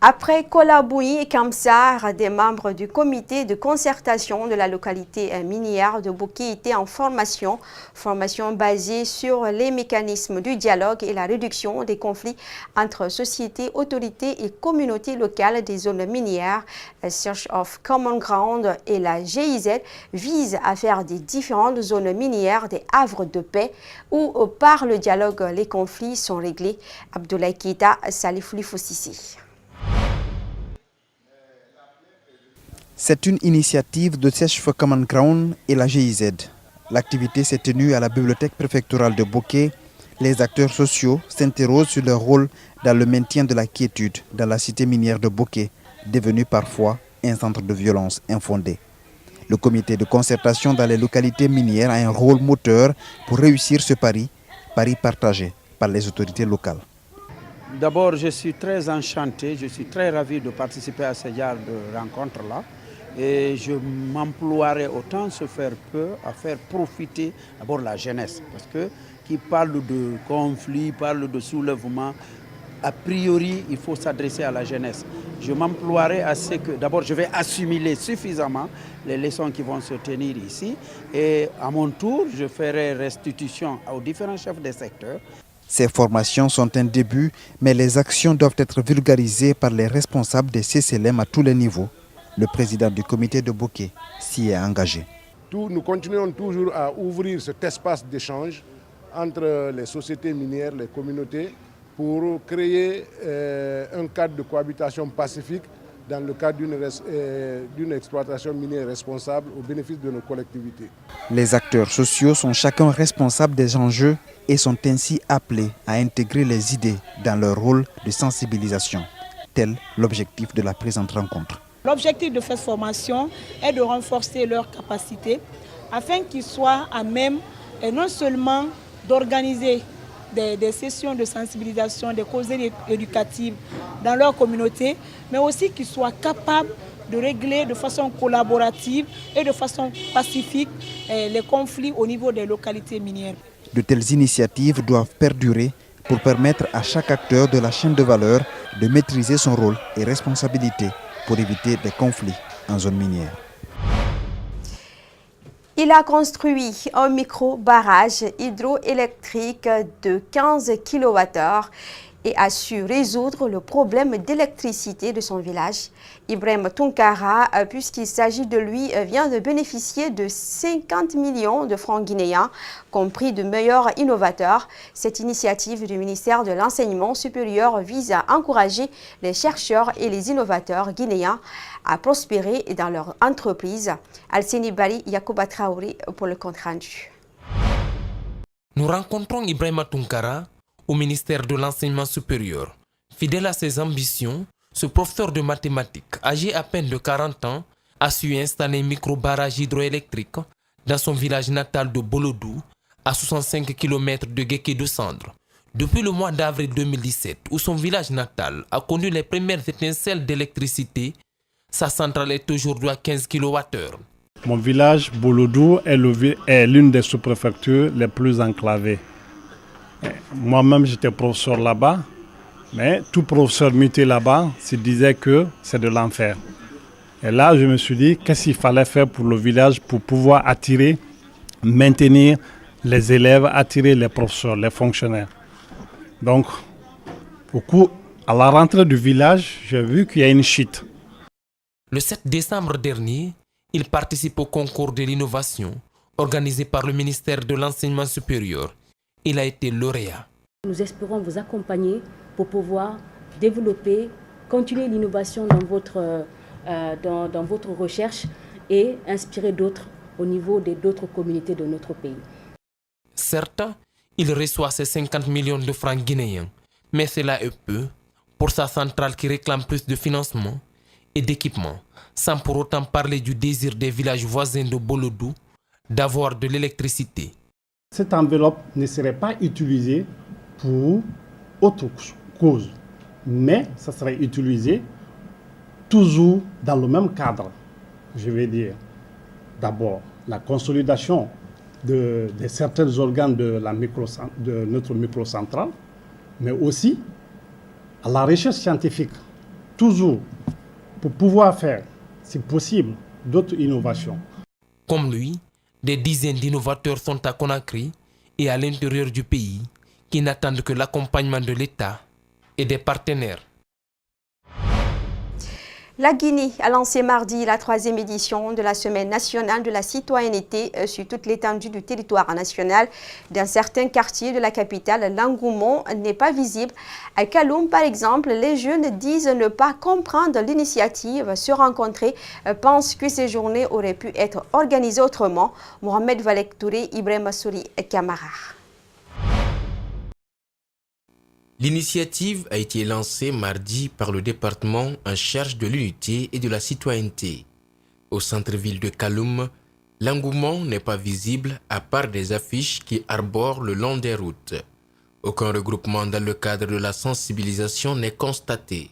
Après Kolaboui et Kamsar, des membres du comité de concertation de la localité minière de Boké étaient en formation basée sur les mécanismes du dialogue et la réduction des conflits entre sociétés, autorités et communautés locales des zones minières. Search of Common Ground et la GIZ visent à faire des différentes zones minières des havres de paix où, par le dialogue, les conflits sont réglés. Abdoulaye Keita, Salif Lifoussissi. C'est une initiative de Search for Common Ground et la GIZ. L'activité s'est tenue à la bibliothèque préfectorale de Boké. Les acteurs sociaux s'interrogent sur leur rôle dans le maintien de la quiétude dans la cité minière de Boké, devenue parfois un centre de violence infondée. Le comité de concertation dans les localités minières a un rôle moteur pour réussir ce pari partagé par les autorités locales. D'abord, je suis très enchanté, je suis très ravi de participer à ce genre de rencontre-là. Et je m'emploierai autant se faire peu à faire profiter d'abord la jeunesse. Parce que qui parle de conflit, parle de soulèvement, a priori, il faut s'adresser à la jeunesse. Je m'emploierai à ce que, d'abord, je vais assimiler suffisamment les leçons qui vont se tenir ici. Et à mon tour, je ferai restitution aux différents chefs des secteurs. Ces formations sont un début, mais les actions doivent être vulgarisées par les responsables des CCLM à tous les niveaux. Le président du comité de Boké s'y est engagé. Nous continuons toujours à ouvrir cet espace d'échange entre les sociétés minières, les communautés, pour créer un cadre de cohabitation pacifique dans le cadre d'une exploitation minière responsable au bénéfice de nos collectivités. Les acteurs sociaux sont chacun responsables des enjeux et sont ainsi appelés à intégrer les idées dans leur rôle de sensibilisation. Tel l'objectif de la présente rencontre. L'objectif de cette formation est de renforcer leurs capacités afin qu'ils soient à même et non seulement d'organiser des sessions de sensibilisation, des causeries éducatives dans leur communauté, mais aussi qu'ils soient capables de régler de façon collaborative et de façon pacifique les conflits au niveau des localités minières. De telles initiatives doivent perdurer pour permettre à chaque acteur de la chaîne de valeur de maîtriser son rôle et responsabilité pour éviter des conflits en zone minière. Il a construit un micro-barrage hydroélectrique de 15 kWh et a su résoudre le problème d'électricité de son village. Ibrahim Tunkara, puisqu'il s'agit de lui, vient de bénéficier de 50 millions de francs guinéens, compris de meilleurs innovateurs. Cette initiative du ministère de l'Enseignement supérieur vise à encourager les chercheurs et les innovateurs guinéens à prospérer dans leur entreprise. Alceni Bari, Yacouba Traoré pour le compte rendu. Nous rencontrons Ibrahim Tunkara au ministère de l'Enseignement supérieur. Fidèle à ses ambitions, ce professeur de mathématiques, âgé à peine de 40 ans, a su installer un micro-barrage hydroélectrique dans son village natal de Bolodou, à 65 km de Guéké de Cendre. Depuis le mois d'avril 2017, où son village natal a connu les premières étincelles d'électricité, sa centrale est aujourd'hui à 15 kWh. Mon village, Bolodou, est l'une des sous-préfectures les plus enclavées. Moi-même, j'étais professeur là-bas, mais tout professeur muté là-bas se disait que c'est de l'enfer. Et là, je me suis dit, qu'est-ce qu'il fallait faire pour le village pour pouvoir attirer, maintenir les élèves, attirer les professeurs, les fonctionnaires. Donc, à la rentrée du village, j'ai vu qu'il y a une chute. Le 7 décembre dernier, il participe au concours de l'innovation organisé par le ministère de l'Enseignement supérieur. Il a été lauréat. Nous espérons vous accompagner pour pouvoir développer, continuer l'innovation dans votre recherche et inspirer d'autres au niveau d'autres communautés de notre pays. Certes, il reçoit ses 50 millions de francs guinéens, mais cela est peu pour sa centrale qui réclame plus de financement et d'équipement, sans pour autant parler du désir des villages voisins de Bolodou d'avoir de l'électricité. Cette enveloppe ne serait pas utilisée pour autre cause, mais ça serait utilisé toujours dans le même cadre. Je vais dire d'abord la consolidation de certains organes de notre microcentrale, mais aussi à la recherche scientifique. toujours, pour pouvoir faire, si possible, d'autres innovations. Comme lui, des dizaines d'innovateurs sont à Conakry et à l'intérieur du pays qui n'attendent que l'accompagnement de l'État et des partenaires. La Guinée a lancé mardi la 3e édition de la Semaine nationale de la citoyenneté sur toute l'étendue du territoire national. Dans certains quartiers de la capitale, l'engouement n'est pas visible. À Kaloum, par exemple, les jeunes disent ne pas comprendre l'initiative. Se rencontrer pensent que ces journées auraient pu être organisées autrement. Mohamed Valek Touré, Ibrahim Souri et Camara. L'initiative a été lancée mardi par le département en charge de l'unité et de la citoyenneté. Au centre-ville de Kaloum, l'engouement n'est pas visible à part des affiches qui arborent le long des routes. Aucun regroupement dans le cadre de la sensibilisation n'est constaté.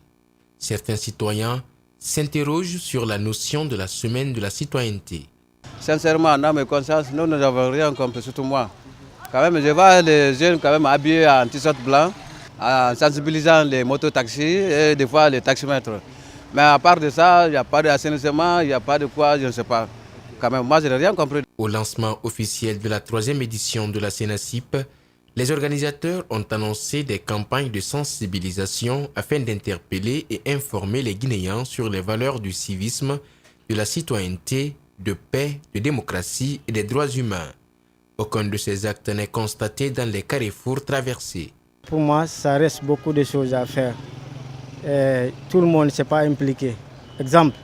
Certains citoyens s'interrogent sur la notion de la semaine de la citoyenneté. Sincèrement, dans mes consciences, nous n'avons rien compris, surtout moi. Quand même, je vois les jeunes quand même habillés en t-shirt blanc, en sensibilisant les mototaxis et des fois les taximètres. Mais à part de ça, il n'y a pas d'assainissement, il n'y a pas de quoi, je ne sais pas. Quand même, moi, je n'ai rien compris. Au lancement officiel de la 3e édition de la CENACIP, les organisateurs ont annoncé des campagnes de sensibilisation afin d'interpeller et informer les Guinéens sur les valeurs du civisme, de la citoyenneté, de paix, de démocratie et des droits humains. Aucun de ces actes n'est constaté dans les carrefours traversés. Pour moi, ça reste beaucoup de choses à faire. Tout le monde ne s'est pas impliqué. Exemple,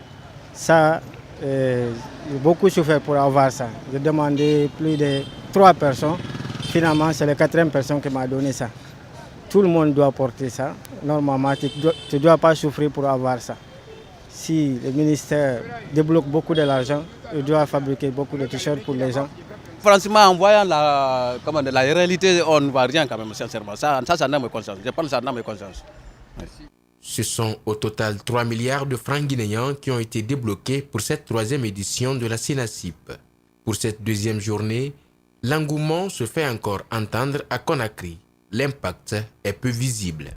ça, j'ai beaucoup souffert pour avoir ça. J'ai demandé plus de 3 personnes. Finalement, c'est la 4e personne qui m'a donné ça. Tout le monde doit porter ça. Normalement, tu ne dois pas souffrir pour avoir ça. Si le ministère débloque beaucoup de l'argent, il doit fabriquer beaucoup de t-shirts pour les gens. Franchement, en voyant la réalité, on ne voit rien quand même, sincèrement. Ça n'a mes conscience. Je pense que ça n'a mes conscience. Ce sont au total 3 milliards de francs guinéens qui ont été débloqués pour cette 3e édition de la CENACIP. Pour cette 2e journée, l'engouement se fait encore entendre à Conakry. L'impact est peu visible.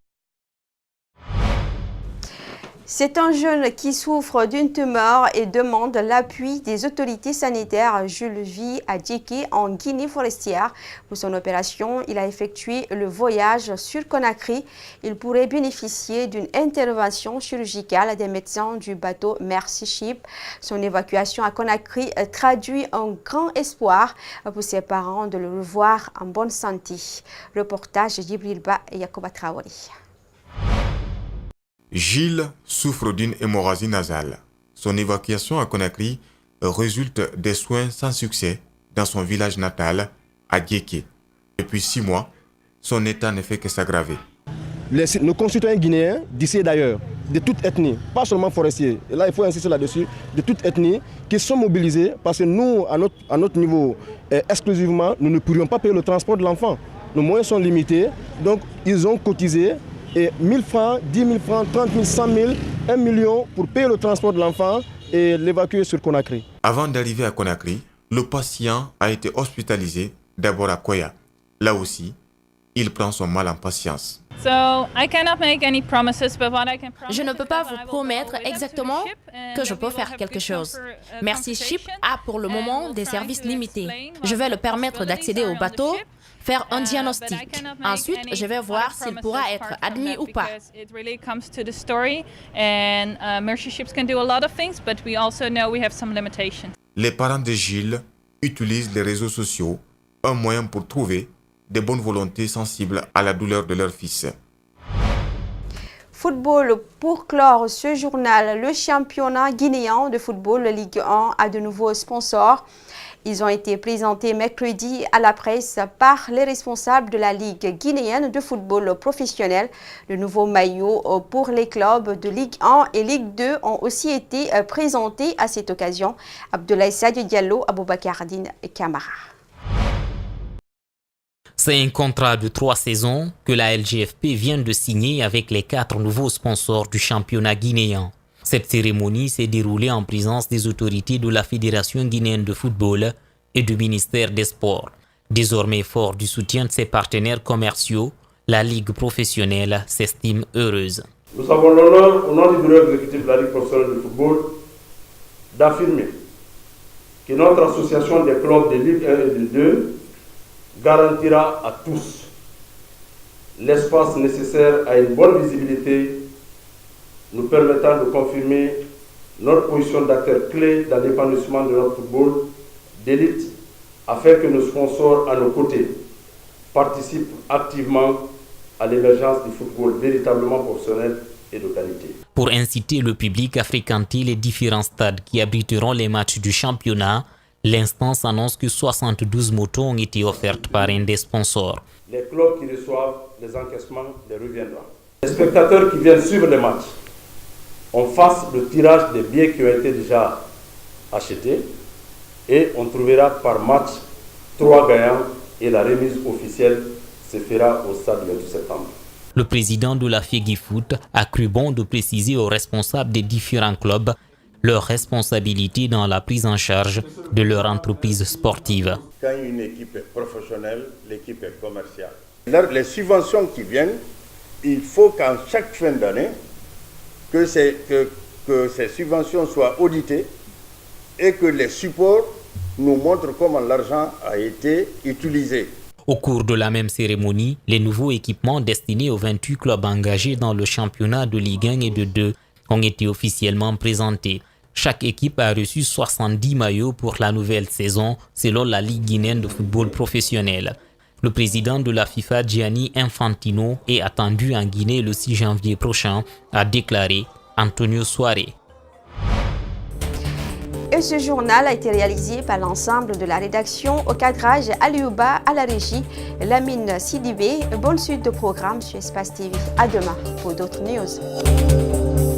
C'est un jeune qui souffre d'une tumeur et demande l'appui des autorités sanitaires. Jules vit à Djéké, en Guinée forestière. Pour son opération, il a effectué le voyage sur Conakry. Il pourrait bénéficier d'une intervention chirurgicale des médecins du bateau Mercy Ship. Son évacuation à Conakry traduit un grand espoir pour ses parents de le revoir en bonne santé. Reportage d'Ibril Ba et Yacoba Traoré. Gilles souffre d'une hémorragie nasale. Son évacuation à Conakry résulte des soins sans succès dans son village natal, à Djéké. Depuis 6 mois, son état ne fait que s'aggraver. Nos concitoyens guinéens, d'ici et d'ailleurs, de toute ethnie, pas seulement forestiers, et là il faut insister là-dessus, de toute ethnie, qui sont mobilisés parce que nous, à notre niveau, exclusivement, nous ne pourrions pas payer le transport de l'enfant. Nos moyens sont limités, donc ils ont cotisé. Et 1 000 francs, 10 000 francs, 30 000, 100 000, 1 million pour payer le transport de l'enfant et l'évacuer sur Conakry. Avant d'arriver à Conakry, le patient a été hospitalisé d'abord à Koya. Là aussi, il prend son mal en patience. Je ne peux pas vous promettre exactement que je peux faire quelque chose. Mercy Ship a pour le moment des services limités. Je vais le permettre d'accéder au bateau, faire un diagnostic. Ensuite, je vais voir s'il pourra être admis ou pas. Les parents de Gilles utilisent les réseaux sociaux, un moyen pour trouver des bonnes volontés sensibles à la douleur de leur fils. Football, pour clore ce journal, le championnat guinéen de football Ligue 1 a de nouveaux sponsors. Ils ont été présentés mercredi à la presse par les responsables de la Ligue guinéenne de football professionnel. Le nouveau maillot pour les clubs de Ligue 1 et Ligue 2 ont aussi été présentés à cette occasion. Abdoulaye Sadio Diallo, Aboubakar Dine et Camara. C'est un contrat de 3 saisons que la LGFP vient de signer avec les 4 nouveaux sponsors du championnat guinéen. Cette cérémonie s'est déroulée en présence des autorités de la Fédération guinéenne de football et du ministère des Sports. Désormais fort du soutien de ses partenaires commerciaux, la Ligue professionnelle s'estime heureuse. Nous avons l'honneur, au nom du bureau exécutif de la Ligue professionnelle de football, d'affirmer que notre association des clubs de Ligue 1 et de 2 garantira à tous l'espace nécessaire à une bonne visibilité, nous permettant de confirmer notre position d'acteur clé dans l'épanouissement de notre football d'élite, afin que nos sponsors à nos côtés participent activement à l'émergence du football véritablement professionnel et de qualité. Pour inciter le public à fréquenter les différents stades qui abriteront les matchs du championnat, l'instance annonce que 72 motos ont été offertes par un des sponsors. Les clubs qui reçoivent les encaissements les reviendront. Les spectateurs qui viennent suivre les matchs, on fasse le tirage des billets qui ont été déjà achetés et on trouvera par match 3 gagnants et la remise officielle se fera au stade du 28 septembre. Le président de la FEGIFOOT a cru bon de préciser aux responsables des différents clubs leur responsabilité dans la prise en charge de leur entreprise sportive. Quand une équipe est professionnelle, l'équipe est commerciale. Les subventions qui viennent, il faut qu'en chaque fin d'année, que ces subventions soient auditées et que les supports nous montrent comment l'argent a été utilisé. Au cours de la même cérémonie, les nouveaux équipements destinés aux 28 clubs engagés dans le championnat de Ligue 1 et de 2 ont été officiellement présentés. Chaque équipe a reçu 70 maillots pour la nouvelle saison, selon la Ligue guinéenne de football professionnel. Le président de la FIFA, Gianni Infantino, est attendu en Guinée le 6 janvier prochain, a déclaré Antonio Soare. Et ce journal a été réalisé par l'ensemble de la rédaction, au cadrage Aliouba, à la régie Lamine Sidibé. Bonne suite de programme sur Espace TV. À demain pour d'autres news.